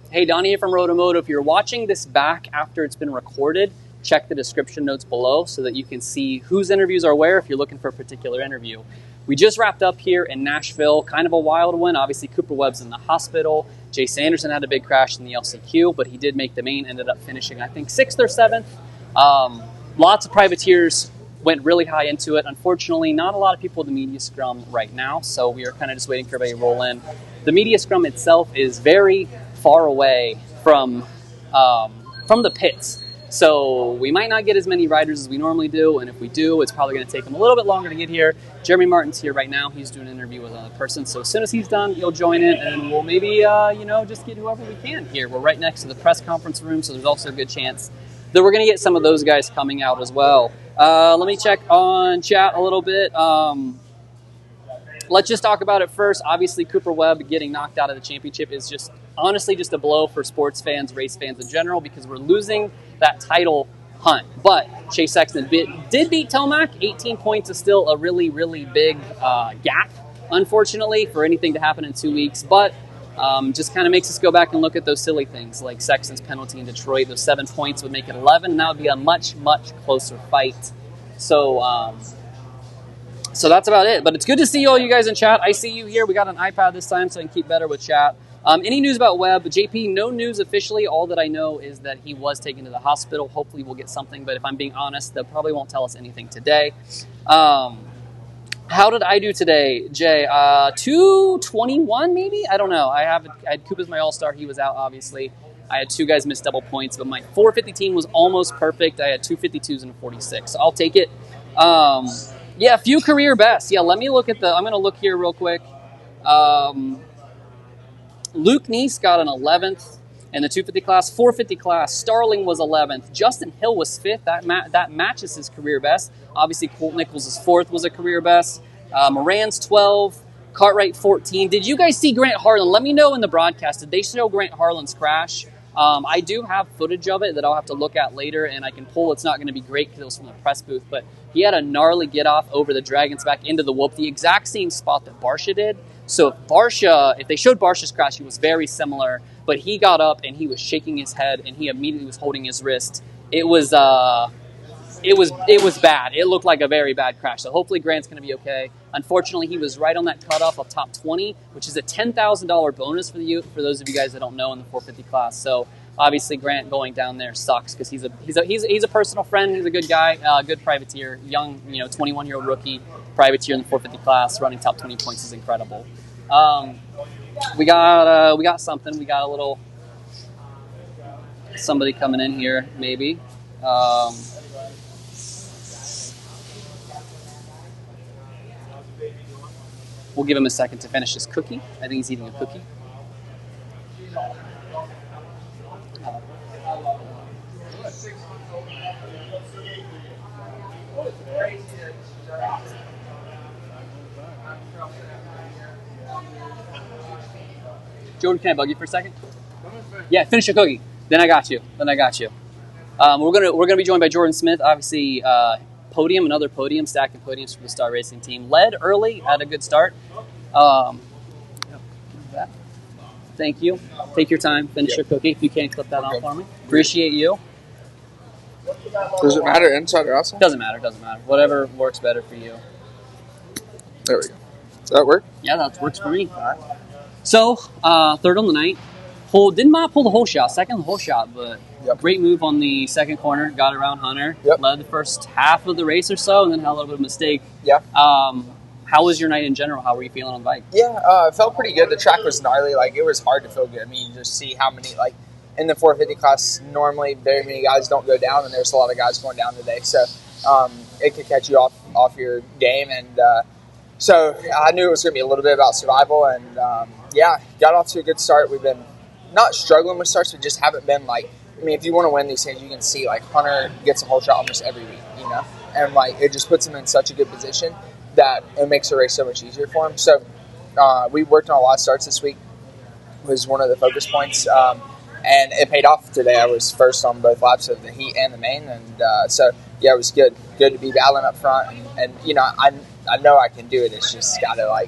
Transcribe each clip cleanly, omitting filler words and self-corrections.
Hey, Donnie here from RotoMoto. If you're watching this back after it's been recorded, check the description notes below so that you can see whose interviews are where if you're looking for a particular interview. We just wrapped up here in Nashville, kind of a wild one. Obviously, Cooper Webb's in the hospital. Jay Sanderson had a big crash in the LCQ, but he did make the main, ended up finishing, I think, 6th or 7th. Lots of privateers went really high into it. Unfortunately, not a lot of people in the media scrum right now, so we are kind of just waiting for everybody to roll in. The media scrum itself is very far away from the pits. So we might not get as many riders as we normally do, and if we do, it's probably going to take them a little bit longer to get here. Jeremy Martin's here right now. He's doing an interview with another person, so as soon as he's done, he'll join in, and we'll maybe, just get whoever we can here. We're right next to the press conference room, so there's also a good chance that we're going to get some of those guys coming out as well. Let me check on chat a little bit. Let's just talk about it first. Obviously, Cooper Webb getting knocked out of the championship is just honestly just a blow for sports fans, race fans in general, because we're losing that title hunt. But Chase Sexton did beat Tomac. 18 points is still a really, really big gap, unfortunately, for anything to happen in 2 weeks. But just kind of makes us go back and look at those silly things like Sexton's penalty in Detroit. Those 7 points would make it 11, and that would be a much, much closer fight. So that's about it. But it's good to see all you guys in chat. I see you here. We got an iPad this time, so I can keep better with chat. Any news about Webb? JP, no news officially. All that I know is that he was taken to the hospital. Hopefully we'll get something, but if I'm being honest, they probably won't tell us anything today. How did I do today, Jay? 221 maybe? I don't know. I had Coop as my all-star. He was out, obviously. I had 2 guys miss double points, but my 450 team was almost perfect. I had 2 52s and a 46, so I'll take it. Yeah, a few career bests. Yeah, let me look at I'm going to look here real quick. Luke Neese got an 11th in the 250 class. 450 class, Starling was 11th. Justin Hill was 5th. That matches his career best. Obviously, Colt Nichols' 4th was a career best. Moran's 12. Cartwright 14. Did you guys see Grant Harlan? Let me know in the broadcast. Did they show Grant Harlan's crash? I do have footage of it that I'll have to look at later, and I can pull. It's not going to be great because it was from the press booth, but he had a gnarly get-off over the Dragon's back into the whoop, the exact same spot that Barsha did. So if they showed Barsha's crash, he was very similar, but he got up and he was shaking his head, and he immediately was holding his wrist. It was bad. It looked like a very bad crash. So hopefully Grant's going to be okay. Unfortunately, he was right on that cutoff of top 20, which is a $10,000 bonus for those of you guys that don't know in the 450 class. So obviously Grant going down there sucks because he's a personal friend. He's a good guy, good privateer, young 21-year-old rookie privateer in the 450 class, running top 20 points is incredible. We got something. We got a little somebody coming in here maybe. We'll give him a second to finish his cookie. I think he's eating a cookie. Jordan, can I bug you for a second? Yeah, finish your cookie. Then I got you. We're gonna be joined by Jordon Smith, obviously. Another podium, stacking podiums for the Star Racing team. Led early, had a good start. Thank you. Take your time, finish your cookie. If you can, clip that on for me. Appreciate you. Does it matter inside or outside? Doesn't matter. Whatever works better for you. There we go. Does that work? Yeah, that works for me. All right. So, third on the night. Didn't not pull the whole shot, second the whole shot, but great move on the second corner. Got around Hunter. Yep. Led the first half of the race or so, and then had a little bit of a mistake. Yeah. How was your night in general? How were you feeling on the bike? Yeah, it felt pretty good. The track was gnarly. It was hard to feel good. I mean, you just see how many, in the 450 class, normally very many guys don't go down, and there's a lot of guys going down today. So it could catch you off your game. And so I knew it was going to be a little bit about survival. And, got off to a good start. We've been not struggling with starts, but just haven't been if you want to win these things, you can see Hunter gets a whole shot almost every week, and it just puts him in such a good position that it makes the race so much easier for him. So we worked on a lot of starts this week. Was one of the focus points, and it paid off today. I was first on both laps of the heat and the main, and it was good to be battling up front, and I know I can do it. It's just got to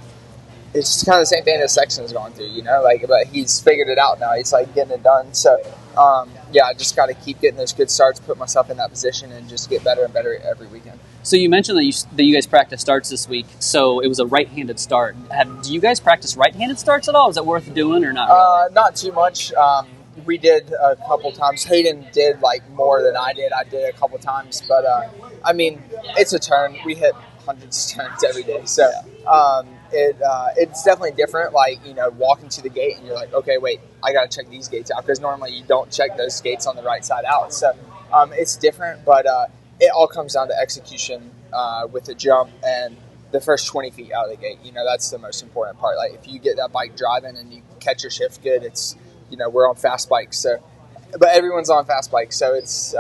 it's kind of the same thing that Sexton's going through, you know, like, but he's figured it out now. He's like getting it done. So, yeah, I just got to keep getting those good starts, put myself in that position, and just get better and better every weekend. So you mentioned that you guys practiced starts this week. So it was a right-handed start. Do you guys practice right-handed starts at all? Is it worth doing or not really? Not too much. We did a couple times. Hayden did like more than I did. I did a couple times, but I mean, it's a turn. We hit hundreds of turns every day, so it's definitely different. Like, you know, walking to the gate and you're like, okay, wait, I got to check these gates out, because normally you don't check those gates on the right side out. So it's different, but it all comes down to execution with the jump and the first 20 feet out of the gate. You know, that's the most important part. Like, if you get that bike driving and you catch your shift good, it's, you know, we're on fast bikes, so, but everyone's on fast bikes, so it's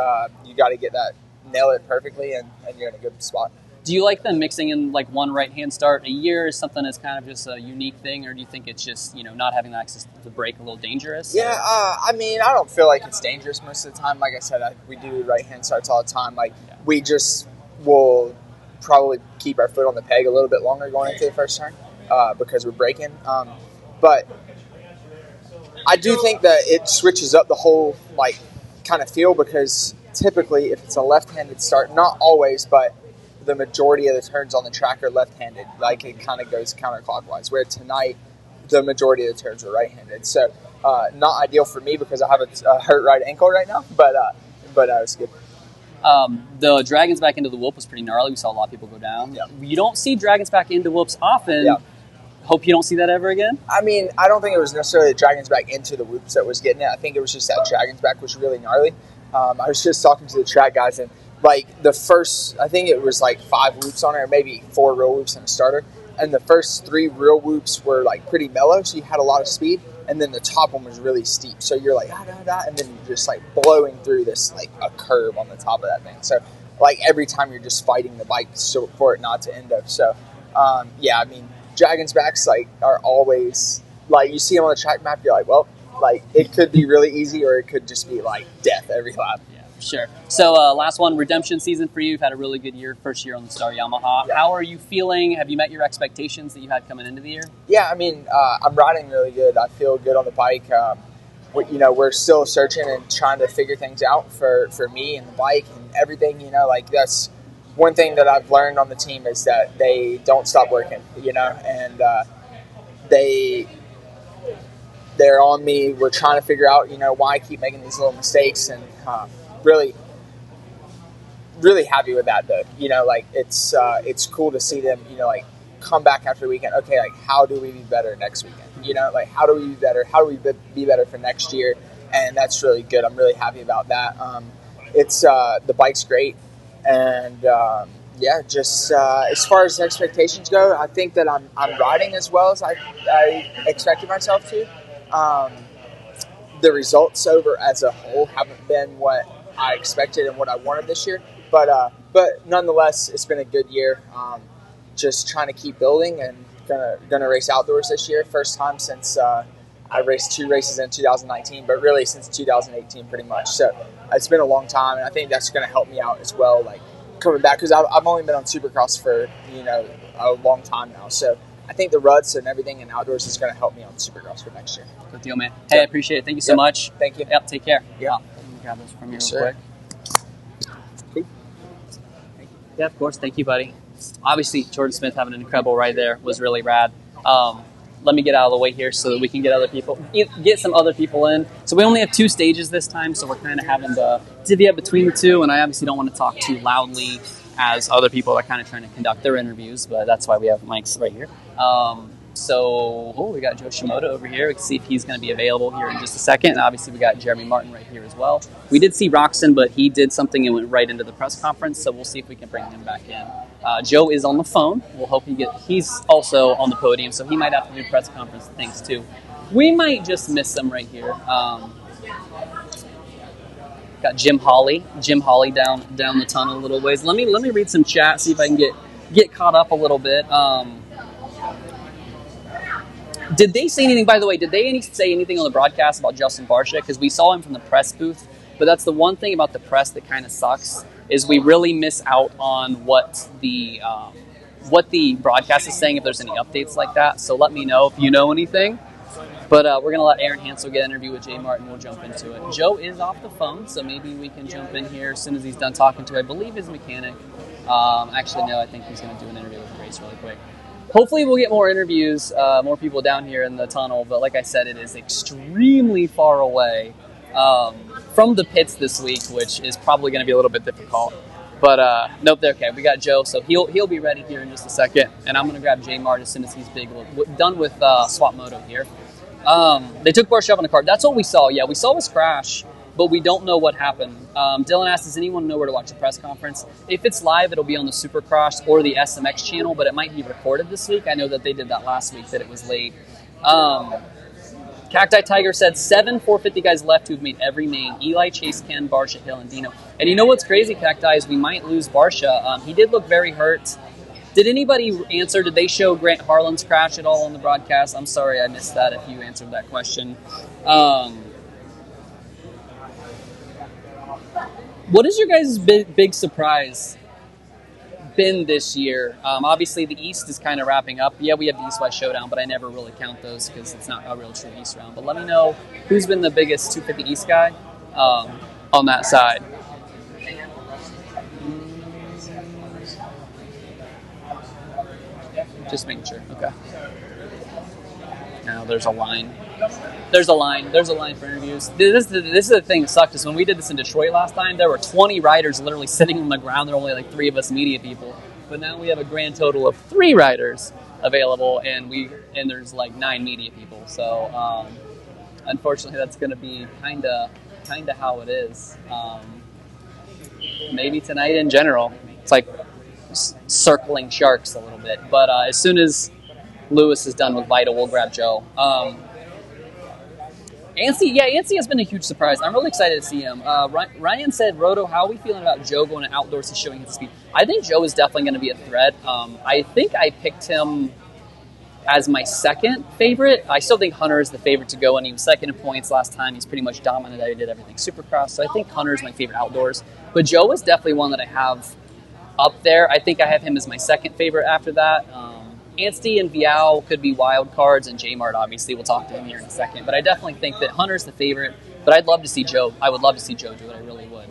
you got to get that, nail it perfectly, and you're in a good spot. Do you like them mixing in like one right-hand start a year is something that's kind of just a unique thing, or do you think it's just, you know, not having access to the brake a little dangerous? Yeah, I mean, I don't feel like it's dangerous most of the time. Like I said, we do right-hand starts all the time. Like, we just will probably keep our foot on the peg a little bit longer going into the first turn because we're braking. But I do think that it switches up the whole, like, kind of feel, because typically if it's a left-handed start, not always, but the majority of the turns on the track are left-handed. Like, it kind of goes counterclockwise, where tonight the majority of the turns are right-handed. So not ideal for me because I have a hurt right ankle right now, but it's good. The dragons back into the whoop was pretty gnarly. We saw a lot of people go down. Yeah. You don't see dragons back into whoops often. Yeah. Hope you don't see that ever again. I mean, I don't think it was necessarily the dragons back into the whoops that was getting it. I think it was just that dragons back was really gnarly. I was just talking to the track guys, and like the first, I think it was like 5 whoops on it, or maybe 4 real whoops and a starter. And the first 3 real whoops were like pretty mellow, so you had a lot of speed. And then the top one was really steep, so you're like, and then you're just like blowing through this, like a curve on the top of that thing. So like every time you're just fighting the bike for it not to end up. So yeah, I mean, dragons backs like are always like, you see them on the track map, you're like, well, like it could be really easy or it could just be like death every lap. Yeah, for sure. So last one, redemption season for you. You've had a really good year, first year on the Star Yamaha. Yeah. How are you feeling? Have you met your expectations that you had coming into the year? Yeah, I mean, I'm riding really good. I feel good on the bike. You know, we're still searching and trying to figure things out for me and the bike and everything. You know, like that's one thing that I've learned on the team is that they don't stop working, you know, and they're on me. We're trying to figure out, you know, why I keep making these little mistakes, and really happy with that, though. You know, like it's cool to see them, you know, like come back after the weekend. Okay, like how do we be better next weekend? You know, like how do we be better? How do we be better for next year? And that's really good. I'm really happy about that. It's the bike's great, and yeah, just as far as expectations go, I think that I'm riding as well as I expected myself to. The results over as a whole haven't been what I expected and what I wanted this year, but nonetheless, it's been a good year. Just trying to keep building and gonna race outdoors this year. First time since I raced 2 races in 2019, but really since 2018 pretty much. So it's been a long time, and I think that's gonna help me out as well, like coming back, because I've only been on Supercross for, you know, a long time now. So I think the ruts and everything in outdoors is going to help me on Supercross for next year. Good deal, man. Hey, I appreciate it. Thank you so much. Thank you. Yep, take care. Yeah. Let me grab this from you Yes, real quick. Cool. Yeah, of course. Thank you, buddy. Obviously, Jordon Smith having an incredible ride there was really rad. Let me get out of the way here so that we can get some other people in. So we only have 2 stages this time, so we're kind of having to divvy up between the 2, and I obviously don't want to talk too loudly as other people are kind of trying to conduct their interviews, but that's why we have mics right here. We got Joe Shimoda over here. We can see if he's going to be available here in just a second. And obviously, we got Jeremy Martin right here as well. We did see Roczen, but he did something and went right into the press conference, so we'll see if we can bring him back in. Joe is on the phone. We'll hope he's also on the podium, so he might have to do press conference things too. We might just miss him right here. Got Jim Hawley down the tunnel a little ways. Let me read some chat, see if I can get caught up a little bit. Did they say anything, by the way, say anything on the broadcast about Justin Barcia? Because we saw him from the press booth, but that's the one thing about the press that kind of sucks, is we really miss out on what the what the broadcast is saying, if there's any updates like that. So let me know if you know anything. But we're going to let Aaron Hansel get an interview with Jay Martin. We'll jump into it. Joe is off the phone, so maybe we can jump in here as soon as he's done talking to, I believe, his mechanic. Actually, no, I think he's going to do an interview with the race really quick. Hopefully we'll get more interviews, more people down here in the tunnel. But like I said, it is extremely far away from the pits this week, which is probably going to be a little bit difficult. But nope, they're okay. We got Joe, so he'll be ready here in just a second. And I'm going to grab Jay Martin as soon as he's done with Swap Moto here. They took Barsha off on the card. That's what we saw. Yeah, we saw his crash, but we don't know what happened. Dylan asked, does anyone know where to watch the press conference? If it's live, it'll be on the Supercross or the SMX channel, but it might be recorded this week. I know that they did that last week, that it was late. Cacti Tiger said 7 450 guys left who've made every main. Eli, Chase, Ken, Barsha, Hill, and Dino. And you know what's crazy, Cacti, is we might lose Barsha. He did look very hurt. Did anybody answer? Did they show Grant Harlan's crash at all on the broadcast? I'm sorry I missed that if you answered that question. What is your guys' big surprise been this year? Obviously, the East is kind of wrapping up. Yeah, we have the East-West Showdown, but I never really count those because it's not a real true East round. But let me know who's been the biggest 250 East guy on that side. Just making sure. Okay. Now there's a line. There's a line for interviews. This is the thing that sucked, is when we did this in Detroit last time, there were 20 riders literally sitting on the ground. There were only like 3 of us media people. But now we have a grand total of 3 riders available, and there's like 9 media people. So unfortunately, that's going to be kind of how it is. Maybe tonight in general, it's like circling sharks a little bit. But as soon as Lewis is done with Vital, we'll grab Joe. Anstey has been a huge surprise. I'm really excited to see him. Ryan said, Roto, how are we feeling about Joe going to outdoors and showing his speed? I think Joe is definitely going to be a threat. I think I picked him as my second favorite. I still think Hunter is the favorite to go, and he was second in points last time. He's pretty much dominant. I did everything Supercross, so I think Hunter is my favorite outdoors. But Joe is definitely one that I have up there. I think I have him as my second favorite after that. Anstey and Vial could be wild cards, and J-Mart, obviously, we'll talk to him here in a second. But I definitely think that Hunter's the favorite, but I'd love to see Joe. I would love to see Joe do it. I really would.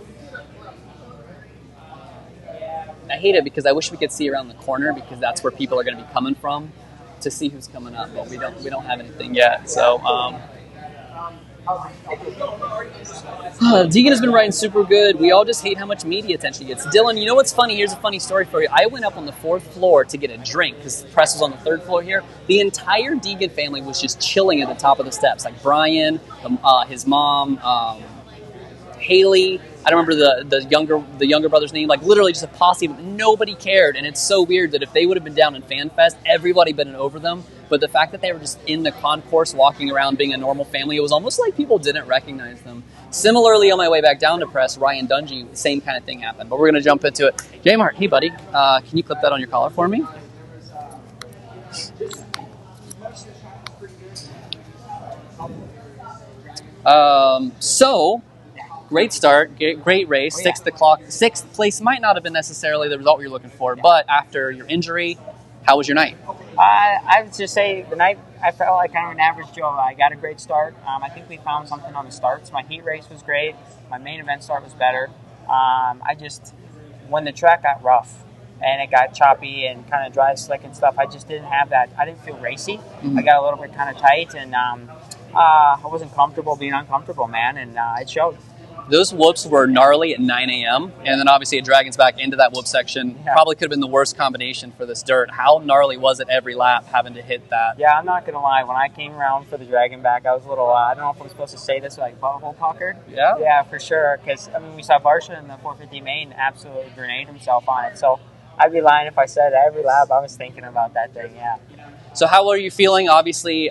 I hate it because I wish we could see around the corner, because that's where people are going to be coming from to see who's coming up, but we don't have anything yet. So Deegan has been riding super good. We all just hate how much media attention he gets. Dylan, you know what's funny? Here's a funny story for you. I went up on the 4th floor to get a drink because the press was on the 3rd floor here. The entire Deegan family was just chilling at the top of the steps, like Brian, his mom, Haley. I don't remember the younger brother's name. Like literally just a posse, but nobody cared. And it's so weird that if they would have been down in Fan Fest, everybody been over them. But the fact that they were just in the concourse walking around being a normal family, it was almost like people didn't recognize them. Similarly, on my way back down to press, Ryan Dungey, same kind of thing happened. But we're going to jump into it. J-Mart, hey buddy, can you clip that on your collar for me? Great start, great race, 6th place might not have been necessarily the result you're looking for, but after your injury, how was your night? I would just say the night I felt like kind of an average Joe. I got a great start. I think we found something on the starts. My heat race was great. My main event start was better. When the track got rough and it got choppy and kind of dry, slick and stuff, I just didn't have that. I didn't feel racy. Mm-hmm. I got a little bit kind of tight, and I wasn't comfortable being uncomfortable, man, and it showed. Those whoops were gnarly at 9 a.m. And then obviously it dragons back into that whoop section. Yeah. Probably could have been the worst combination for this dirt. How gnarly was it every lap having to hit that? Yeah, I'm not going to lie. When I came around for the dragon back, I was a little, I don't know if I'm supposed to say this, like butthole puckered. Yeah? Yeah, for sure. Because, we saw Barsha in the 450 main absolutely grenade himself on it. So I'd be lying if I said every lap I was thinking about that thing, yeah. So how are you feeling? Obviously,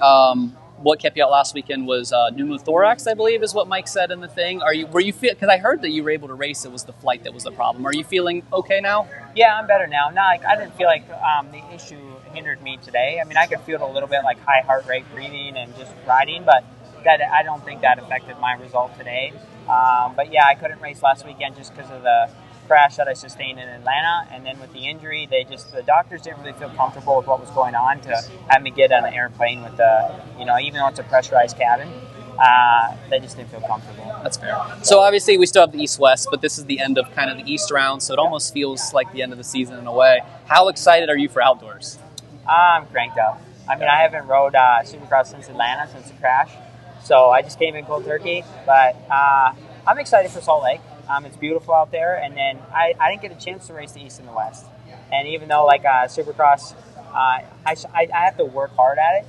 what kept you out last weekend was pneumothorax, I believe, is what Mike said in the thing. Because I heard that you were able to race. It was the flight that was the problem. Are you feeling okay now? Yeah, I'm better now. I didn't feel like the issue hindered me today. I could feel it a little bit, like high heart rate breathing and just riding, but I don't think that affected my result today. But yeah, I couldn't race last weekend just because of the crash that I sustained in Atlanta, and then with the injury, the doctors didn't really feel comfortable with what was going on to have me get on an airplane with the, even though it's a pressurized cabin, they just didn't feel comfortable. That's fair. So obviously we still have the East-West, but this is the end of kind of the East round, so it almost feels like the end of the season in a way. How excited are you for outdoors? I'm cranked up. I mean, I haven't rode Supercross since Atlanta, since the crash, so I just came in cold turkey, but I'm excited for Salt Lake. It's beautiful out there, and then I didn't get a chance to race the East and the West. And even though, like, Supercross, I have to work hard at it,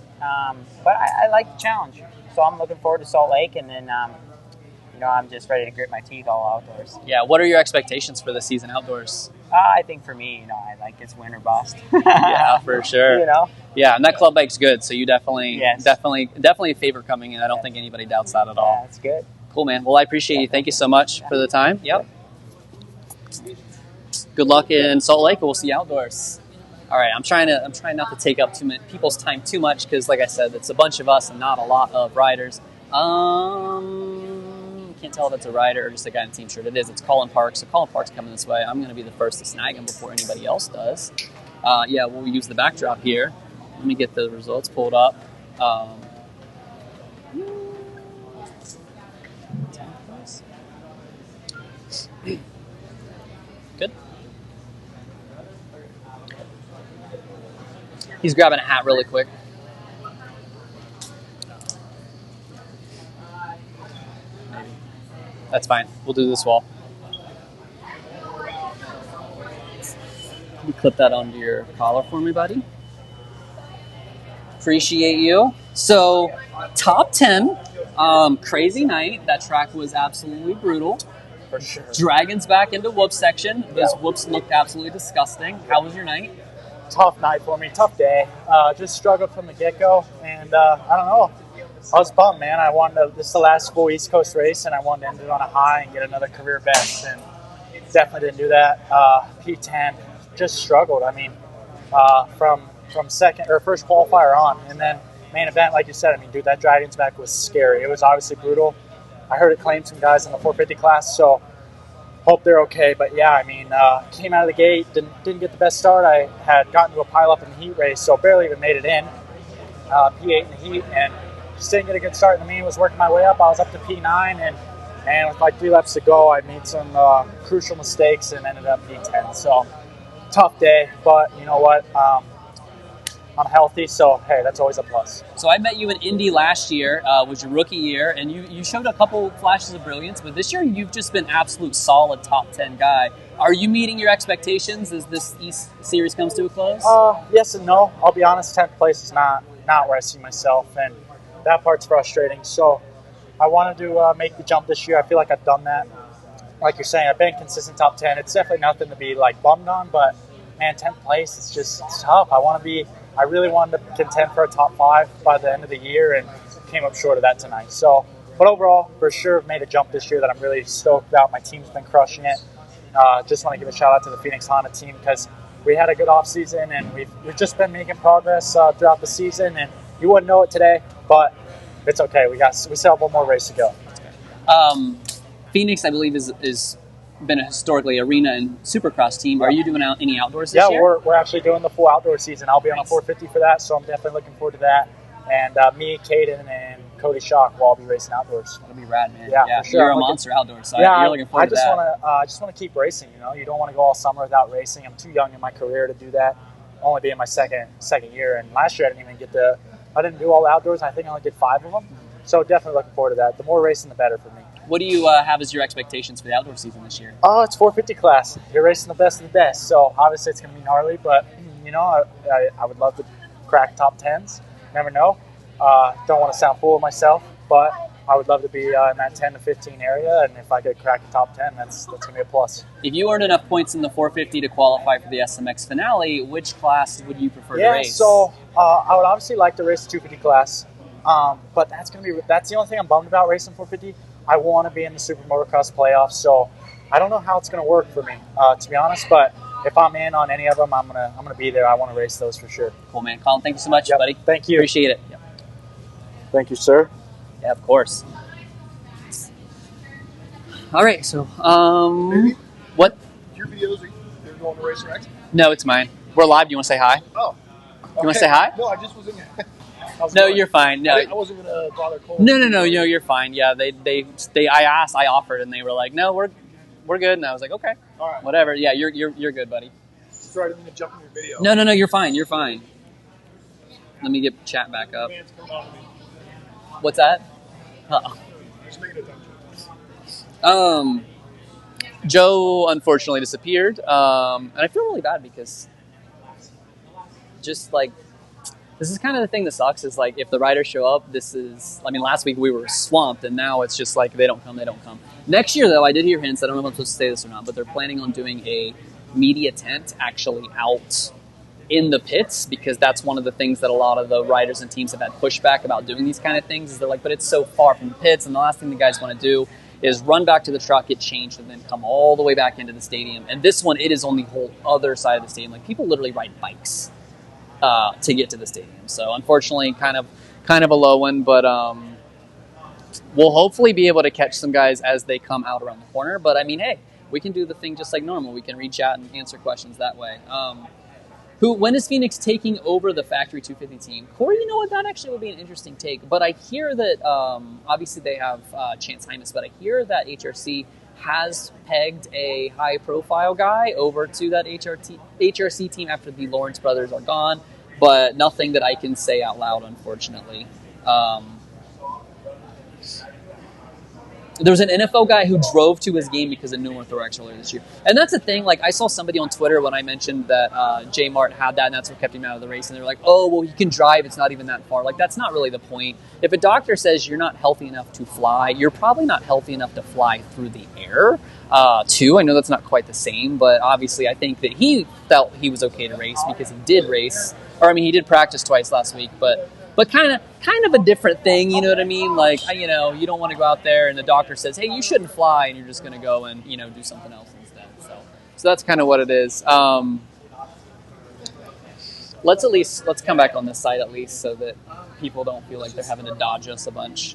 but I like the challenge. So I'm looking forward to Salt Lake, and then, I'm just ready to grit my teeth all outdoors. Yeah, what are your expectations for the season outdoors? I think for me, it's win or bust. Yeah, for sure. Yeah, and that club bike's good, so you definitely a favor coming in. I don't think anybody doubts that at all. Yeah, that's good. Cool, man. Well, I appreciate you. Thank you so much for the time. Yep. Good luck in Salt Lake, and we'll see you outdoors. All right, I'm trying not to take up people's time too much because, like I said, it's a bunch of us and not a lot of riders. Can't tell if it's a rider or just a guy in the team shirt. It is. It's Cullin Park. So Cullin Park's coming this way. I'm going to be the first to snag him before anybody else does. Yeah, we'll use the backdrop here. Let me get the results pulled up. Good. He's grabbing a hat really quick. Maybe. That's fine. We'll do this wall. You clip that onto your collar for me, buddy. Appreciate you. So, top 10. Crazy night. That track was absolutely brutal. For sure. Dragons back into whoop section. Those whoops looked absolutely disgusting. How was your night? Tough night for me, tough day. Just struggled from the get-go, and I don't know. I was bummed, man. This is the last full East Coast race, and I wanted to end it on a high and get another career best, and definitely didn't do that. P10, just struggled. I mean, from second or first qualifier on, and then main event, like you said. I mean, dude, that Dragons back was scary. It was obviously brutal. I heard it claimed some guys in the 450 class, so hope they're okay. But yeah, I mean, came out of the gate, didn't get the best start. I had gotten to a pileup in the heat race, so barely even made it in. P8 in the heat, and just didn't get a good start in the mean. Was working my way up. I was up to P9, and with like 3 laps to go, I made some crucial mistakes and ended up P10. So tough day, but you know what? I'm healthy, so hey, that's always a plus. So I met you in Indy last year, was your rookie year, and you showed a couple flashes of brilliance, but this year you've just been absolute solid top 10 guy. Are you meeting your expectations as this East Series comes to a close? Yes and no. I'll be honest, 10th place is not where I see myself, and that part's frustrating. So I wanted to make the jump this year. I feel like I've done that. Like you're saying, I've been consistent top 10. It's definitely nothing to be like bummed on, but man, 10th place, it's tough. I really wanted to contend for a top 5 by the end of the year and came up short of that tonight. So, but overall, for sure, I've made a jump this year that I'm really stoked about. My team's been crushing it. Just want to give a shout out to the Phoenix Honda team because we had a good off season and we've just been making progress throughout the season. And you wouldn't know it today, but it's okay. We still have one more race to go. Phoenix, I believe, is been a historically arena and Supercross team. Are you doing any outdoors this year? Yeah, we're actually doing the full outdoor season. I'll be on a 450 for that, so I'm definitely looking forward to that. And me, Caden, and Cody Schock will all be racing outdoors. That'll be rad, man. Yeah, for sure. You're a monster outdoors, so you're looking forward to that. I just want to keep racing. You don't want to go all summer without racing. I'm too young in my career to do that. Only being my second year, and last year I didn't do all the outdoors. I think I only did 5 of them. So definitely looking forward to that. The more racing, the better for me. What do you have as your expectations for the outdoor season this year? Oh, it's 450 class. You're racing the best of the best. So obviously it's going to be gnarly, but I would love to crack top 10s. Never know. Don't want to sound full of myself, but I would love to be in that 10 to 15 area. And if I could crack the top 10, that's going to be a plus. If you earned enough points in the 450 to qualify for the SMX finale, which class would you prefer to race? Yeah, so I would obviously like to race the 250 class, but that's the only thing I'm bummed about racing 450. I want to be in the Super Motocross playoffs, so I don't know how it's going to work for me, to be honest. But if I'm in on any of them, I'm gonna be there. I want to race those for sure. Cool, man. Colin, thank you so much, buddy. Thank you. Appreciate it. Yep. Thank you, sir. Yeah, of course. All right, so what? videos they're going to Racer X? No, it's mine. We're live. Do you want to say hi? Oh. You want to say hi? No, I just wasn't. No, you're fine. No, I wasn't gonna bother Cole. No, you're fine. Yeah, I offered, and they were like, no, we're good. And I was like, okay, all right, whatever. Yeah, you're good, buddy. Sorry, I didn't mean to jump in your video. No, you're fine. You're fine. Let me get chat back up. What's that? Just making a dumb joke. Joe unfortunately disappeared, and I feel really bad because just like this is kind of the thing that sucks is like if the riders show up, last week we were swamped, and now it's just like they don't come. Next year though, I did hear hints. I don't know if I'm supposed to say this or not, but they're planning on doing a media tent actually out in the pits, because that's one of the things that a lot of the riders and teams have had pushback about doing these kind of things is they're like, but it's so far from the pits, and the last thing the guys want to do is run back to the truck, get changed, and then come all the way back into the stadium. And this one, it is on the whole other side of the stadium. Like, people literally ride bikes to get to the stadium. So unfortunately, kind of a low one, but we'll hopefully be able to catch some guys as they come out around the corner. But I mean, hey, we can do the thing just like normal. We can reach out and answer questions that way. When is Phoenix taking over the Factory 250 team? Corey, you know what? That actually would be an interesting take. But I hear that, obviously they have Chance Hymas, but I hear that HRC has pegged a high-profile guy over to that HRC team after the Lawrence brothers are gone, but nothing that I can say out loud, unfortunately. There was an NFL guy who drove to his game because of pneumothorax earlier this year. And that's the thing, like, I saw somebody on Twitter when I mentioned that J Mart had that, and that's what kept him out of the race. And they were like, oh, well, he can drive. It's not even that far. Like, that's not really the point. If a doctor says you're not healthy enough to fly, you're probably not healthy enough to fly through the air, too. I know that's not quite the same, but obviously I think that he felt he was okay to race because he did race. Or, I mean, he did practice twice last week, but kind of a different thing, you know what I mean? Like, you don't want to go out there and the doctor says, hey, you shouldn't fly, and you're just going to go and, do something else instead. So that's kind of what it is. Let's come back on this side at least so that people don't feel like they're having to dodge us a bunch.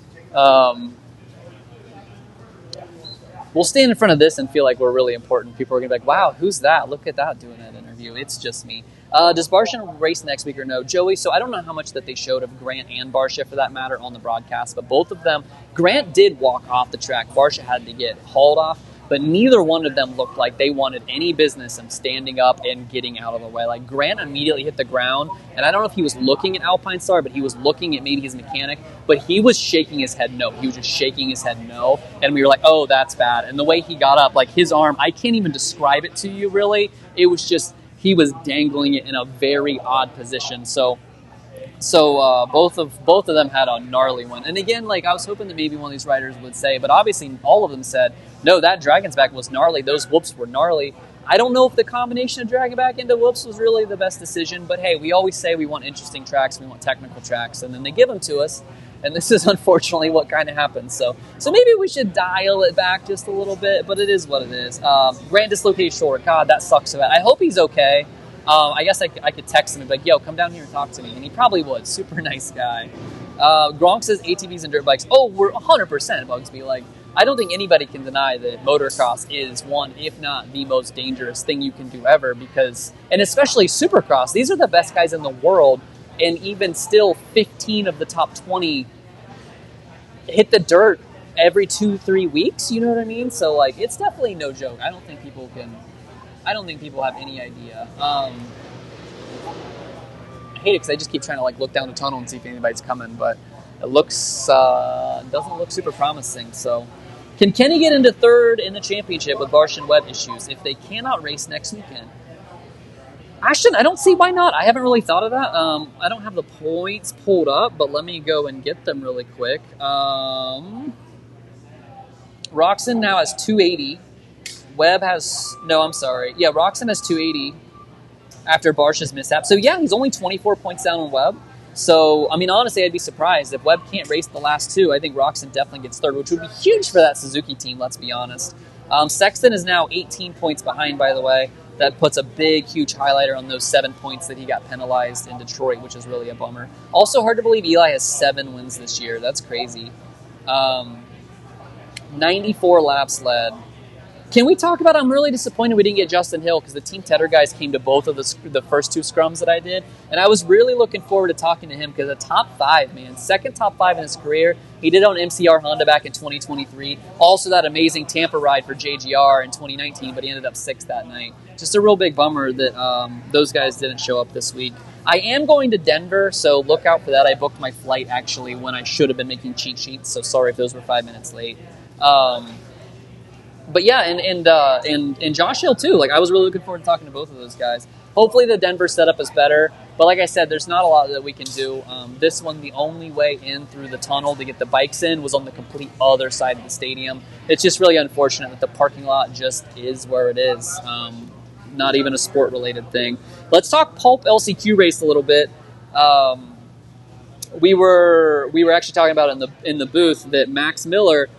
We'll stand in front of this and feel like we're really important. People are going to be like, wow, who's that? Look at that doing that interview. It's just me. Does Barsha race next week or no? Joey, so I don't know how much that they showed of Grant and Barsha, for that matter, on the broadcast, but both of them, Grant did walk off the track. Barsha had to get hauled off, but neither one of them looked like they wanted any business in standing up and getting out of the way. Like, Grant immediately hit the ground, and I don't know if he was looking at Alpine Star, but he was looking at maybe his mechanic, but he was shaking his head no. He was just shaking his head no, and we were like, oh, that's bad. And the way he got up, like, his arm, I can't even describe it to you, really. It was just... he was dangling it in a very odd position. So both of them had a gnarly one. And again, like, I was hoping that maybe one of these riders would say, but obviously all of them said, no, that Dragon's Back was gnarly. Those whoops were gnarly. I don't know if the combination of Dragon Back into whoops was really the best decision, but hey, we always say we want interesting tracks, we want technical tracks, and then they give them to us. And this is unfortunately what kind of happens. So maybe we should dial it back just a little bit, but it is what it is. Grant dislocated shoulder. God, that sucks so bad. I hope he's okay. I guess I could text him and be like, yo, come down here and talk to me. And he probably would. Super nice guy. Gronk says ATVs and dirt bikes. Oh, we're 100% Bugsby. Like, I don't think anybody can deny that motocross is one, if not the most dangerous thing you can do ever, because, and especially Supercross, these are the best guys in the world. And even still, 15 of the top 20 hit the dirt every 2-3 weeks. You know what I mean? So, like, it's definitely no joke. I don't think people have any idea. I hate it because I just keep trying to, like, look down the tunnel and see if anybody's coming, but it looks doesn't look super promising. So, can Kenny get into third in the championship with Barsh and Webb issues if they cannot race next weekend? Ashton, I don't see why not. I haven't really thought of that. I don't have the points pulled up, but let me go and get them really quick. Roczen now has 280. Webb has... no, I'm sorry. Yeah, Roczen has 280 after Barsh's mishap. So, yeah, he's only 24 points down on Webb. So, I mean, honestly, I'd be surprised. If Webb can't race the last two, I think Roczen definitely gets third, which would be huge for that Suzuki team, let's be honest. Sexton is now 18 points behind, by the way. That puts a big, huge highlighter on those 7 points that he got penalized in Detroit, which is really a bummer. Also, hard to believe Eli has 7 wins this year. That's crazy. 94 laps led. Can we talk about, I'm really disappointed we didn't get Justin Hill because the Team Tedder guys came to both of the first 2 scrums that I did. And I was really looking forward to talking to him because a top 5, man, second top 5 in his career. He did it on MCR Honda back in 2023. Also that amazing Tampa ride for JGR in 2019, but he ended up 6th that night. Just a real big bummer that those guys didn't show up this week. I am going to Denver, so look out for that. I booked my flight actually when I should have been making cheat sheets, so sorry if those were 5 minutes late. But yeah, and Josh Hill too. Like I was really looking forward to talking to both of those guys. Hopefully the Denver setup is better. But like I said, there's not a lot that we can do. This one, the only way in through the tunnel to get the bikes in was on the complete other side of the stadium. It's just really unfortunate that the parking lot just is where it is. Not even a sport-related thing. Let's talk Pulp LCQ race a little bit. We were actually talking about in the booth that Max Miller,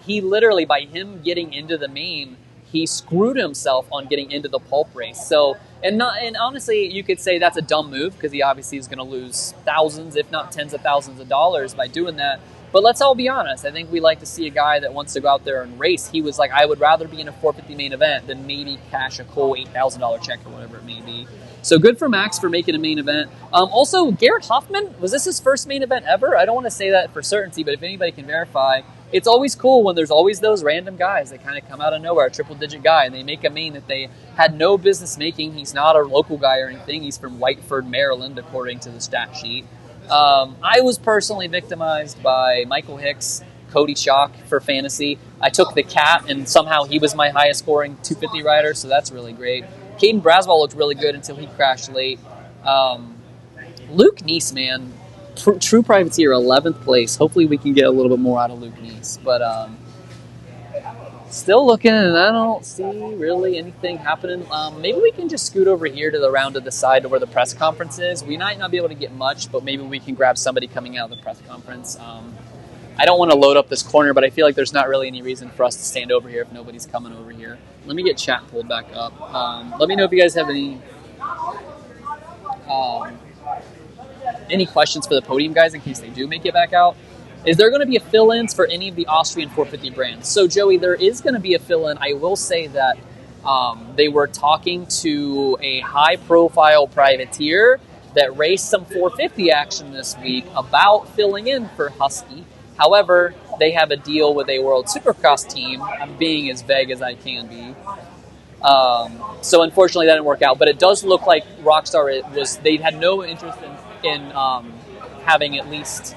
he literally, by him getting into the main, he screwed himself on getting into the Pulp race. So, and honestly, you could say that's a dumb move because he obviously is going to lose thousands, if not tens of thousands of dollars by doing that. But let's all be honest. I think we like to see a guy that wants to go out there and race. He was like, I would rather be in a 450 main event than maybe cash a cool $8,000 check or whatever it may be. So good for Max for making a main event. Also, Garrett Hoffman, was this his first main event ever? I don't want to say that for certainty, but if anybody can verify, it's always cool when there's always those random guys that kind of come out of nowhere, a triple-digit guy, and they make a main that they had no business making. He's not a local guy or anything. He's from Whiteford, Maryland, according to the stat sheet. I was personally victimized by Michael Hicks, Cody Schock for fantasy. I took the cat, and somehow he was my highest-scoring 250 rider, so that's really great. Caden Braswell looked really good until he crashed late. Luke Neese, man, true privateer, 11th place. Hopefully we can get a little bit more out of Luke Neese. But still looking, and I don't see really anything happening. Maybe we can just scoot over here to the round to the side to where the press conference is. We might not be able to get much, but maybe we can grab somebody coming out of the press conference. I don't want to load up this corner, but I feel like there's not really any reason for us to stand over here if nobody's coming over here. Let me get chat pulled back up. Let me know if you guys have any questions for the podium guys in case they do make it back out. Is there going to be a fill-ins for any of the Austrian 450 brands? So, Joey, there is going to be a fill-in. I will say that they were talking to a high-profile privateer that raced some 450 action this week about filling in for Husky. However, they have a deal with a World Supercross team. I'm being as vague as I can be. So unfortunately that didn't work out. But it does look like Rockstar they had no interest in having at least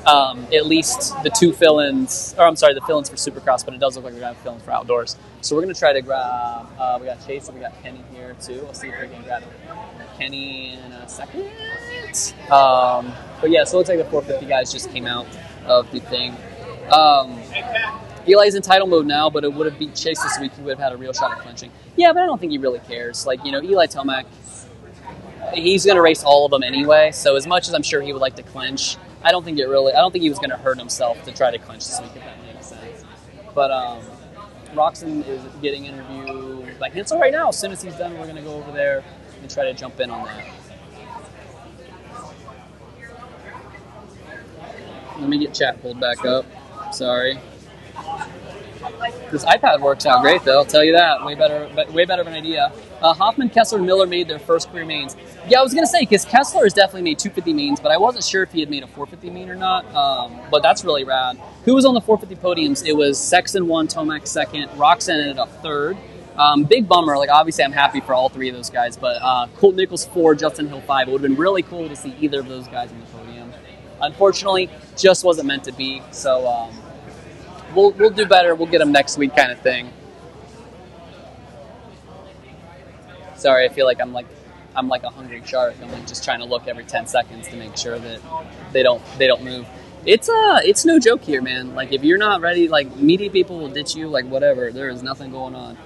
the two fill-ins, or I'm sorry, the fill-ins for Supercross, but it does look like we're going to have fill-ins for outdoors. So we're going to try to grab, we got Chase and we got Kenny here too. We'll see if we can grab Kenny in a second. But yeah, so it looks like the 450 guys just came out of the thing. Eli's in title mode now, but it would have beat Chase this week. He would have had a real shot at clinching. Yeah, but I don't think he really cares. Like, Eli Tomac, he's going to race all of them anyway. So as much as I'm sure he would like to clinch, I don't think he was going to hurt himself to try to clinch this week, if that makes sense. But Roczen is getting interviewed by Hansel right now. As soon as he's done, we're going to go over there and try to jump in on that. Let me get chat pulled back up. Sorry. This iPad works out great, though. I'll tell you that. Way better of an idea. Hoffman, Kessler, and Miller made their first career mains. Yeah, I was going to say, because Kessler has definitely made 250 mains, but I wasn't sure if he had made a 450 main or not. But that's really rad. Who was on the 450 podiums? It was Sexton 1, Tomac 2nd, Roczen ended up 3rd. Big bummer. Like, obviously, I'm happy for all three of those guys, but Colt Nichols 4, Justin Hill 5. It would have been really cool to see either of those guys on the podium. Unfortunately, just wasn't meant to be. So we'll do better. We'll get them next week, kind of thing. Sorry, I feel like I'm like a hungry shark. I'm like just trying to look every 10 seconds to make sure that they don't move. It's no joke here, man. Like, if you're not ready, like, media people will ditch you, like, whatever. There is nothing going on.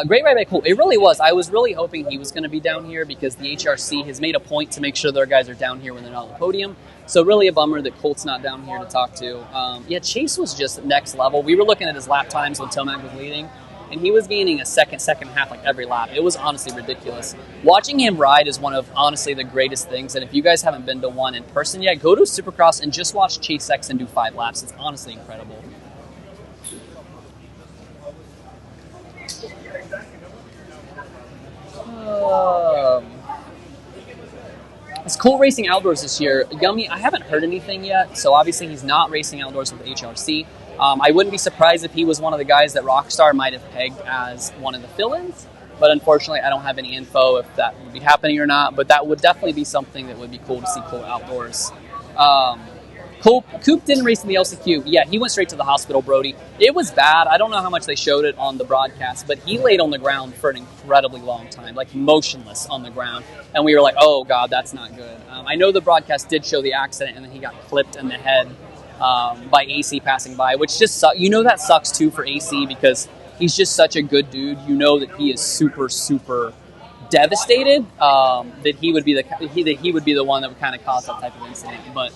Great ride by Colt. It really was. I was really hoping he was going to be down here because the HRC has made a point to make sure their guys are down here when they're not on the podium. So really a bummer that Colt's not down here to talk to. Yeah, Chase was just next level. We were looking at his lap times when Tomac was leading, and he was gaining a second half like every lap. It was honestly ridiculous. Watching him ride is one of, honestly, the greatest things. And if you guys haven't been to one in person yet, go to Supercross and just watch Chase Sexton do 5 laps. It's honestly incredible. Is Cole racing outdoors this year? Yummy, I haven't heard anything yet, so obviously he's not racing outdoors with HRC. I wouldn't be surprised if he was one of the guys that Rockstar might have pegged as one of the fill-ins, but unfortunately I don't have any info if that would be happening or not, but that would definitely be something that would be cool to see Cole outdoors. Coop didn't race in the LCQ. Yeah, he went straight to the hospital, Brody. It was bad. I don't know how much they showed it on the broadcast, but he laid on the ground for an incredibly long time, like motionless on the ground. And we were like, oh, God, that's not good. I know the broadcast did show the accident, and then he got clipped in the head by AC passing by, which just sucks. You know that sucks, too, for AC because he's just such a good dude. You know that he is super, super devastated that he would be the one that would kind of cause that type of incident. But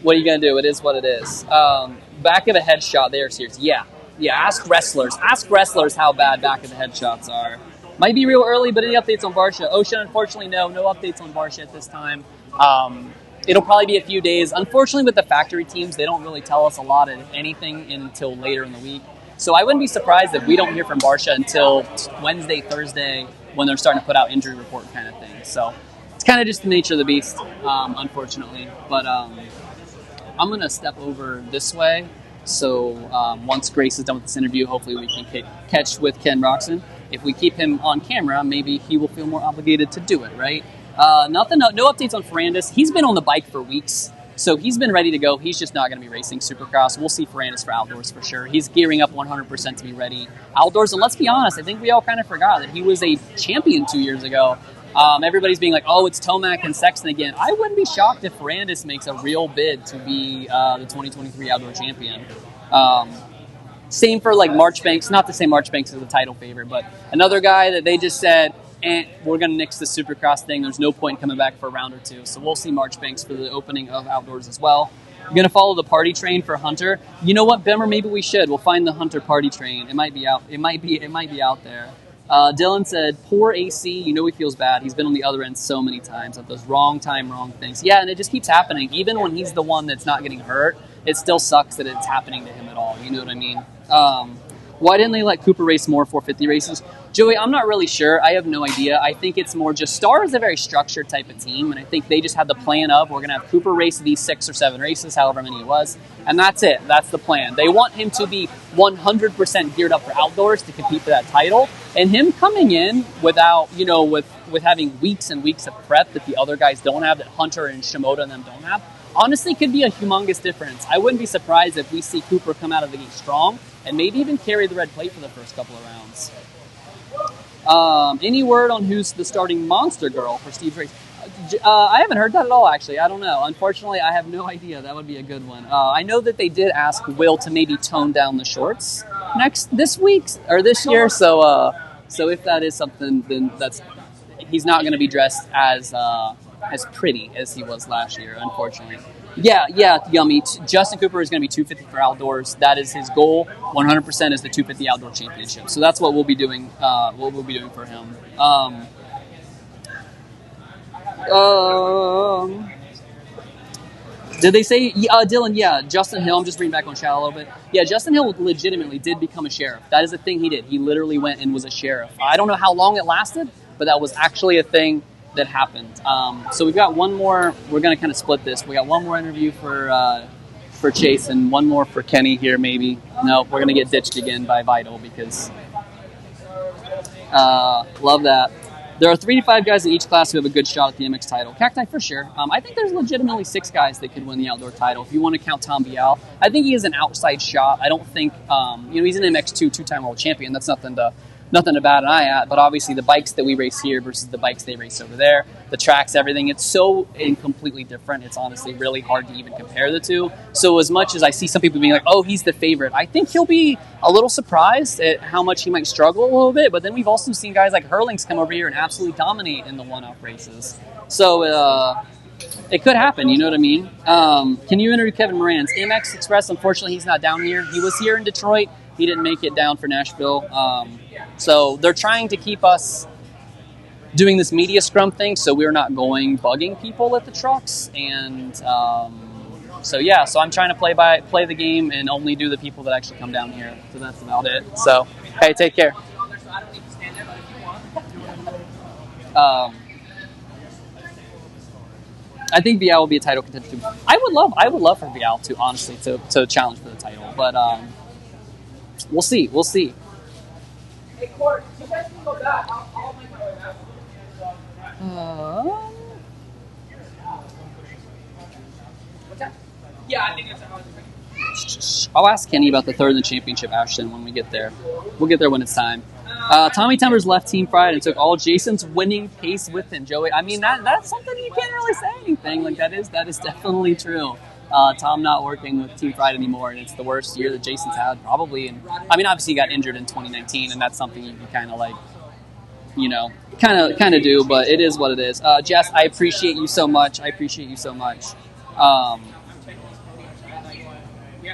what are you going to do? It is what it is. Back of a headshot, they are serious. Yeah. Ask wrestlers. Ask wrestlers how bad back of the headshots are. Might be real early, but any updates on Barsha? Ocean, unfortunately, no updates on Barsha at this time. It'll probably be a few days. Unfortunately, with the factory teams, they don't really tell us a lot of anything until later in the week. So I wouldn't be surprised if we don't hear from Barsha until Wednesday, Thursday, when they're starting to put out injury report kind of thing. So it's kind of just the nature of the beast, unfortunately. But I'm going to step over this way, so once Grace is done with this interview, hopefully we can catch with Ken Roczen. If we keep him on camera, maybe he will feel more obligated to do it, right? No updates on Ferrandis. He's been on the bike for weeks, so he's been ready to go. He's just not going to be racing Supercross. We'll see Ferrandis for outdoors for sure. He's gearing up 100% to be ready outdoors, and let's be honest, I think we all kind of forgot that he was a champion 2 years ago. Everybody's being like, oh, it's Tomac and Sexton again. I wouldn't be shocked if Ferrandis makes a real bid to be the 2023 Outdoor Champion. Same for like Marchbanks. Not to say Marchbanks is the title favorite, but another guy that they just said, we're going to nix the Supercross thing. There's no point coming back for a round or two. So we'll see Marchbanks for the opening of Outdoors as well. I'm going to follow the party train for Hunter. You know what, Bimmer? Maybe we should. We'll find the Hunter party train. It might be out. It might be out there. Dylan said, poor AC, you know he feels bad. He's been on the other end so many times of those wrong time, wrong things. Yeah, and it just keeps happening. Even when he's the one that's not getting hurt, it still sucks that it's happening to him at all. You know what I mean? Why didn't they let Cooper race more 450 races? Joey, I'm not really sure. I have no idea. I think it's more just Star is a very structured type of team, and I think they just had the plan of we're going to have Cooper race these 6 or 7 races, however many it was, and that's it. That's the plan. They want him to be 100% geared up for outdoors to compete for that title, and him coming in without, with having weeks and weeks of prep that the other guys don't have, that Hunter and Shimoda and them don't have, honestly could be a humongous difference. I wouldn't be surprised if we see Cooper come out of the gate strong and maybe even carry the red plate for the first couple of rounds. Any word on who's the starting monster girl for Steve's race? I haven't heard that at all, actually. I don't know. Unfortunately, I have no idea. That would be a good one. I know that they did ask Will to maybe tone down the shorts this year. So if that is something, then he's not going to be dressed as pretty as he was last year, unfortunately. Yeah, Yummy. Justin Cooper is going to be 250 for outdoors. That is his goal. 100% is the 250 outdoor championship. So that's what we'll be doing. For him. Did they say Dylan? Yeah, Justin Hill. I'm just reading back on chat a little bit. Yeah, Justin Hill legitimately did become a sheriff. That is a thing he did. He literally went and was a sheriff. I don't know how long it lasted, but that was actually a thing that happened. So we've got one more. We're going to kind of split this. We got one more interview for Chase and one more for Kenny here, maybe. No, we're going to get ditched again by Vital because love that. There are 3 to 5 guys in each class who have a good shot at the MX title. Cacti for sure. I think there's legitimately 6 guys that could win the outdoor title. If you want to count Tom Bial, I think he has an outside shot. I don't think he's an MX2 2-time world champion. That's nothing to bat an eye at, but obviously the bikes that we race here versus the bikes they race over there, the tracks, everything, it's so completely different. It's honestly really hard to even compare the two. So as much as I see some people being like, oh, he's the favorite, I think he'll be a little surprised at how much he might struggle a little bit, but then we've also seen guys like Hurlings come over here and absolutely dominate in the one-off races. So it could happen, you know what I mean? Can you interview Kevin Moran's MX Express? Unfortunately, he's not down here. He was here in Detroit. He didn't make it down for Nashville. So they're trying to keep us doing this media scrum thing so we're not bugging people at the trucks. And so I'm trying to play the game and only do the people that actually come down here. So that's about it. So, hey, take care. I think Vial will be a title contender too. I would love for Vial to honestly to challenge for the title, but we'll see. We'll see. Hey, Court, you guys can go back. I'll make my way back. What's that? Yeah, I think it's I'll ask Kenny about the third in the championship action when we get there. We'll get there when it's time. Tommy Tumbers left Team Pride and took all Jason's winning pace with him. Joey, I mean that's something you can't really say anything. Like that is definitely true. Tom not working with Team Pride anymore, and it's the worst year that Jason's had probably. And I mean, obviously he got injured in 2019, and that's something you can kind of like, you know, kind of do. But it is what it is. Jess, I appreciate you so much.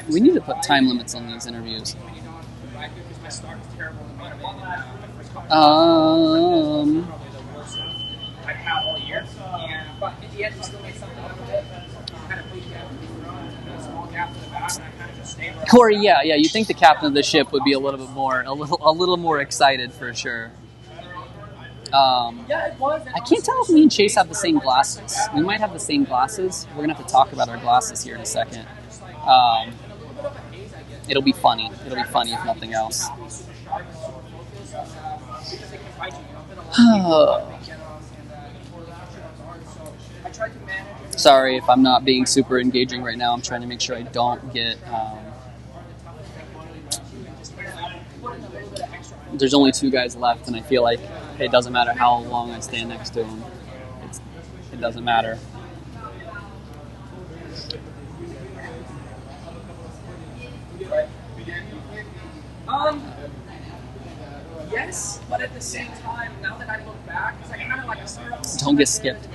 We need to put time limits on these interviews. Corey, yeah. You think the captain of the ship would be a little more excited for sure. I can't tell if me and Chase have the same glasses. We might have the same glasses. We're gonna have to talk about our glasses here in a second. It'll be funny. It'll be funny if nothing else. Sorry if I'm not being super engaging right now. I'm trying to make sure I don't get... There's only 2 guys left, and I feel like it doesn't matter how long I stand next to them. It doesn't matter. Yes, but at the same time, now that I look back, it's like kind of like a startup. Don't get skipped.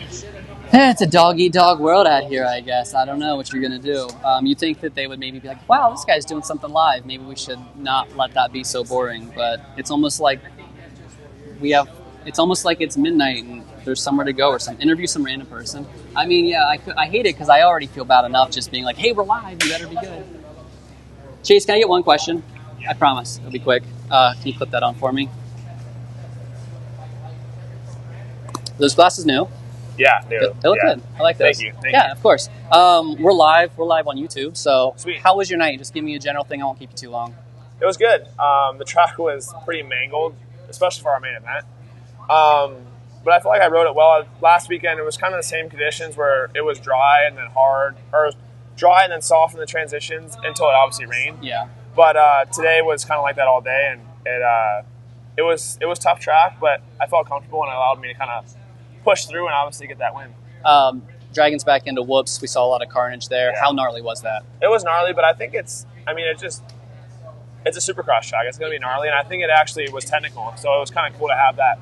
It's a dog-eat-dog world out here, I guess. I don't know what you're going to do. You think that they would maybe be like, wow, this guy's doing something live. Maybe we should not let that be so boring. But it's almost like it's midnight and there's somewhere to go or interview some random person. I mean, yeah, I hate it because I already feel bad enough just being like, hey, we're live. You better be good. Chase, can I get one question? I promise. It'll be quick. Can you clip that on for me? Those glasses new? Yeah, new. They look good. I like those. Thank you. Yeah, of course. We're live. We're live on YouTube. So, Sweet. How was your night? Just give me a general thing. I won't keep you too long. It was good. The track was pretty mangled, especially for our main event. But I feel like I rode it well. Last weekend, it was kind of the same conditions where it was dry and then hard, or dry and then soft in the transitions until it obviously rained. Yeah. But today was kind of like that all day, and it was tough track, but I felt comfortable and it allowed me to kind of push through and obviously get that win. Dragons back into whoops. We saw a lot of carnage there. Yeah. How gnarly was that? It was gnarly, but I think it's a Supercross track. It's going to be gnarly, and I think it actually was technical. So it was kind of cool to have that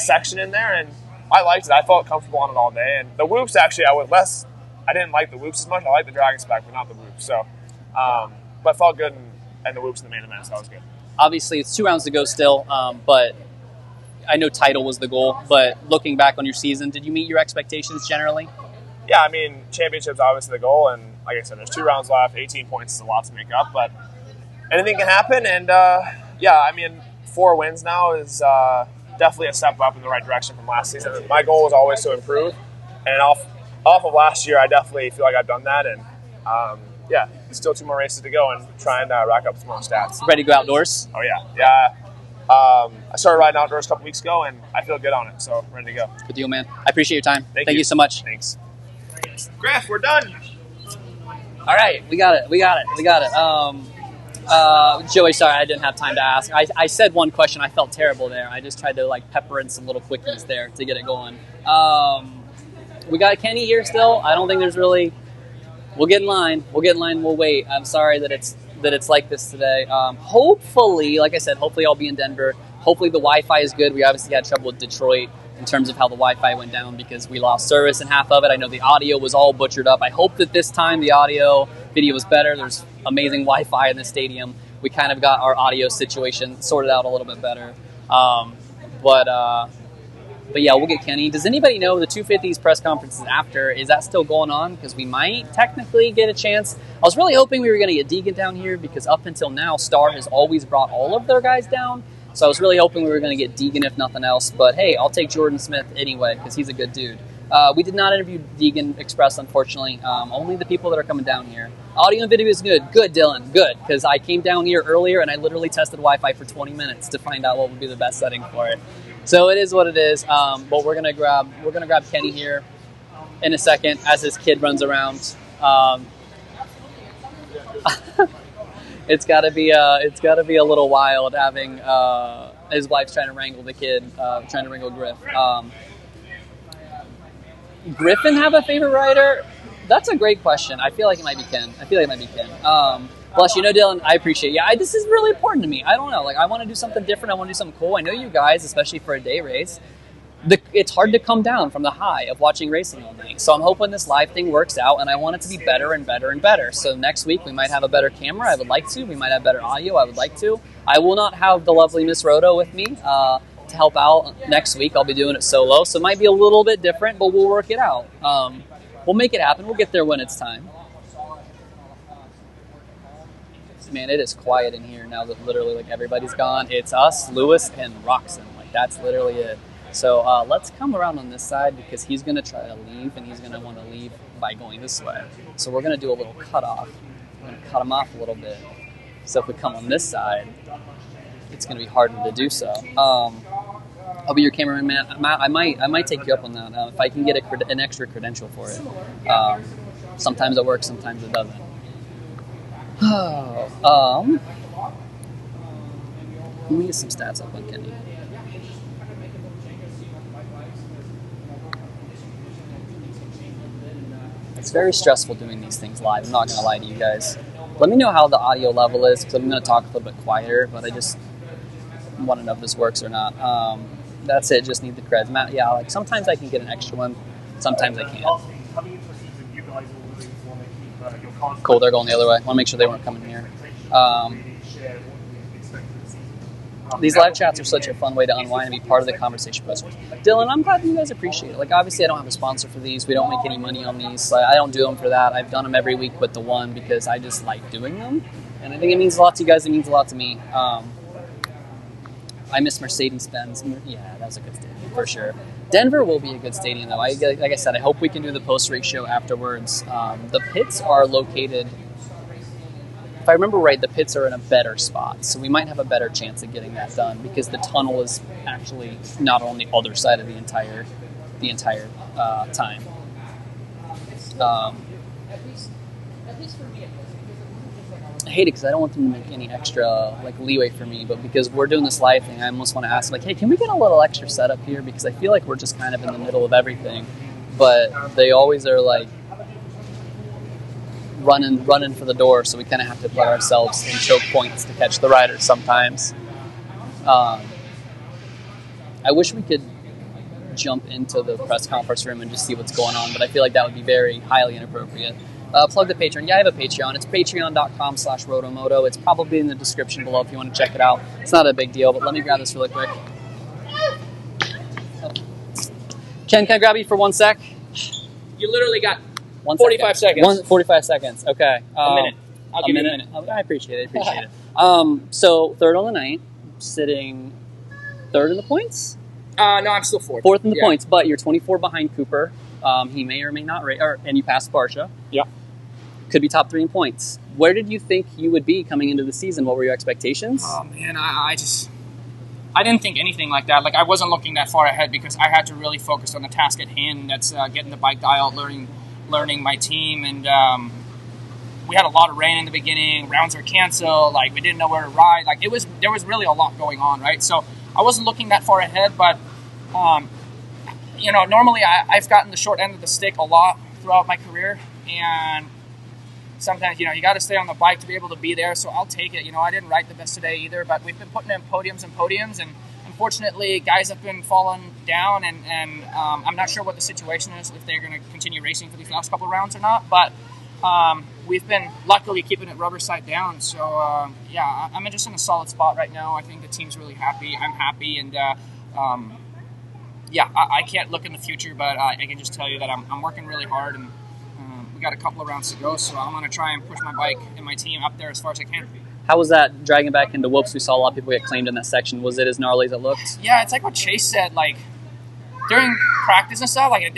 section in there, and I liked it. I felt comfortable on it all day. And the whoops, actually, I didn't like the whoops as much. I liked the Dragons back, but not the whoops. So, but I felt good and the whoops in the main event, so that was good. Obviously, it's 2 rounds to go still, but I know title was the goal. But looking back on your season, did you meet your expectations generally? Yeah, I mean, championship's obviously the goal, and like I said, there's 2 rounds left. 18 points is a lot to make up, but anything can happen. And yeah, I mean, 4 wins now is definitely a step up in the right direction from last season. My goal was always to improve, and off of last year, I definitely feel like I've done that. And yeah, still 2 more races to go and try and rack up some more stats. Ready to go outdoors? Oh yeah. I started riding outdoors a couple weeks ago, and I feel good on it, so ready to go. Good deal, man. I appreciate your time. Thank you so much. Thanks. Graf, we're done. All right, we got it. Joey, sorry, I didn't have time to ask. I said one question. I felt terrible there. I just tried to pepper in some little quickies there to get it going. We got Kenny here still. I don't think there's really. We'll get in line. We'll wait. I'm sorry that it's like this today. Hopefully, like I said, hopefully I'll be in Denver. Hopefully the Wi-Fi is good. We obviously had trouble with Detroit in terms of how the Wi-Fi went down because we lost service in half of it. I know the audio was all butchered up. I hope that this time the audio video was better. There's amazing Wi-Fi in the stadium. We kind of got our audio situation sorted out a little bit better. But yeah, we'll get Kenny. Does anybody know the 250's press conferences after? Is that still going on? Because we might technically get a chance. I was really hoping we were going to get Deegan down here because up until now, Star has always brought all of their guys down. So I was really hoping we were going to get Deegan if nothing else. But hey, I'll take Jordon Smith anyway because he's a good dude. We did not interview Deegan Express, unfortunately. Only the people that are coming down here. Audio and video is good. Good, Dylan. Good. Because I came down here earlier and I literally tested Wi-Fi for 20 minutes to find out what would be the best setting for it. So it is what it is. But we're gonna grab Kenny here in a second as his kid runs around. It's gotta be a little wild having his wife's trying to wrangle the kid, trying to wrangle Griff. Griffin have a favorite rider? That's a great question. I feel like it might be Ken. Plus, Dylan, I appreciate it. Yeah, this is really important to me. I don't know. Like, I want to do something different. I want to do something cool. I know you guys, especially for a day race, it's hard to come down from the high of watching racing all night. So I'm hoping this live thing works out, and I want it to be better and better and better. So next week, we might have a better camera. I would like to. We might have better audio. I would like to. I will not have the lovely Miss Roto with me to help out next week. I'll be doing it solo. So it might be a little bit different, but we'll work it out. We'll make it happen. We'll get there when it's time. Man, it is quiet in here now that literally like everybody's gone. It's us, Lewis, and Roczen. Like that's literally it. So let's come around on this side because he's going to try to leave, and he's going to want to leave by going this way. So we're going to do a little cutoff. We're going to cut him off a little bit. So if we come on this side, it's going to be harder to do so. I'll be your cameraman, man. I might take you up on that if I can get an extra credential for it. Sometimes it works, sometimes it doesn't. Let me get some stats up on Kenny. It's very stressful doing these things live. I'm not going to lie to you guys. Let me know how the audio level is because I'm going to talk a little bit quieter, but I just want to know if this works or not. That's it. Just need the creds. Matt, yeah, like sometimes I can get an extra one. Sometimes I can't. Cool, they're going the other way. I want to make sure they weren't coming here. These live chats are such a fun way to unwind and be part of the conversation. Dylan, I'm glad you guys appreciate it. Like, obviously, I don't have a sponsor for these. We don't make any money on these. Like, I don't do them for that. I've done them every week with the one because I just like doing them. And I think it means a lot to you guys. It means a lot to me. I miss Mercedes-Benz. Yeah, that was a good stadium for sure. Denver will be a good stadium, though. Like I said, I hope we can do the post-race show afterwards. The pits are located, if I remember right, the pits are in a better spot. So we might have a better chance of getting that done because the tunnel is actually not on the other side of the entire time. I hate it because I don't want them to make any extra leeway for me, but because we're doing this live thing, I almost want to ask hey, can we get a little extra setup here? Because I feel like we're just kind of in the middle of everything, but they always are running for the door, so we kind of have to put ourselves in choke points to catch the riders sometimes. I wish we could jump into the press conference room and just see what's going on, but I feel like that would be very highly inappropriate. Plug the Patreon. Yeah, I have a Patreon. It's patreon.com/RotoMoto. It's probably in the description below if you want to check it out. It's not a big deal, but let me grab this really quick. Ken, can I grab you for 1 sec? You literally got 45 seconds. 45 seconds. Okay. A minute. I'll give you a minute. I appreciate it. So third on the night, sitting third in the points? No, I'm still fourth. Fourth in the points, but you're 24 behind Cooper. He may or may not race, and you passed Barsha. Yeah. Could be top 3 in points. Where did you think you would be coming into the season? What were your expectations? Oh man, I didn't think anything like that. Like I wasn't looking that far ahead because I had to really focus on the task at hand. That's getting the bike dialed, learning my team, and we had a lot of rain in the beginning. Rounds were canceled. Like we didn't know where to ride. Like there was really a lot going on, right? So I wasn't looking that far ahead, but normally I've gotten the short end of the stick a lot throughout my career, and sometimes, you got to stay on the bike to be able to be there, so I'll take it. I didn't ride the best today either, but we've been putting in podiums, and unfortunately, guys have been falling down, and I'm not sure what the situation is, if they're going to continue racing for these last couple of rounds or not, but we've been luckily keeping it rubber side down, so I'm just in a solid spot right now. I think the team's really happy. I'm happy, and I can't look in the future, but I can just tell you that I'm working really hard, and we got a couple of rounds to go, so I'm going to try and push my bike and my team up there as far as I can. How was that dragging back into whoops? We saw a lot of people get claimed in that section. Was it as gnarly as it looked? Yeah, it's like what Chase said. Like during practice and stuff, like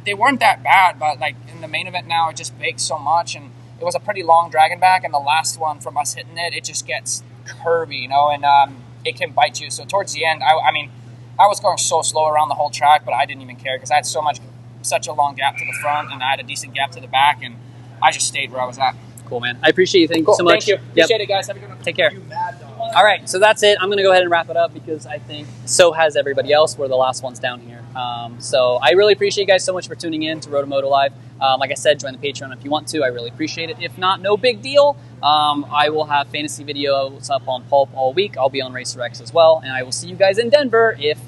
they weren't that bad, but like in the main event now, it just bakes so much, and it was a pretty long dragging back. And the last one from us hitting it, it just gets curvy, you know, and it can bite you. So towards the end, I mean, I was going so slow around the whole track, but I didn't even care because I had such a long gap to the front, and I had a decent gap to the back, and I just stayed where I was at. Cool, man. I appreciate you. Thank you so much. Thank you. Appreciate it, guys. Have a good one. Take care. All right, so that's it. I'm going to go ahead and wrap it up because I think so has everybody else. We're the last ones down here. So I really appreciate you guys so much for tuning in to RotoMoto Live. Like I said, join the Patreon if you want to. I really appreciate it. If not, no big deal. I will have fantasy videos up on Pulp all week. I'll be on Racer X as well, and I will see you guys in Denver if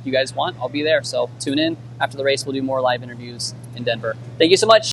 you guys want. I'll be there. So tune in. After the race, we'll do more live interviews in Denver. Thank you so much.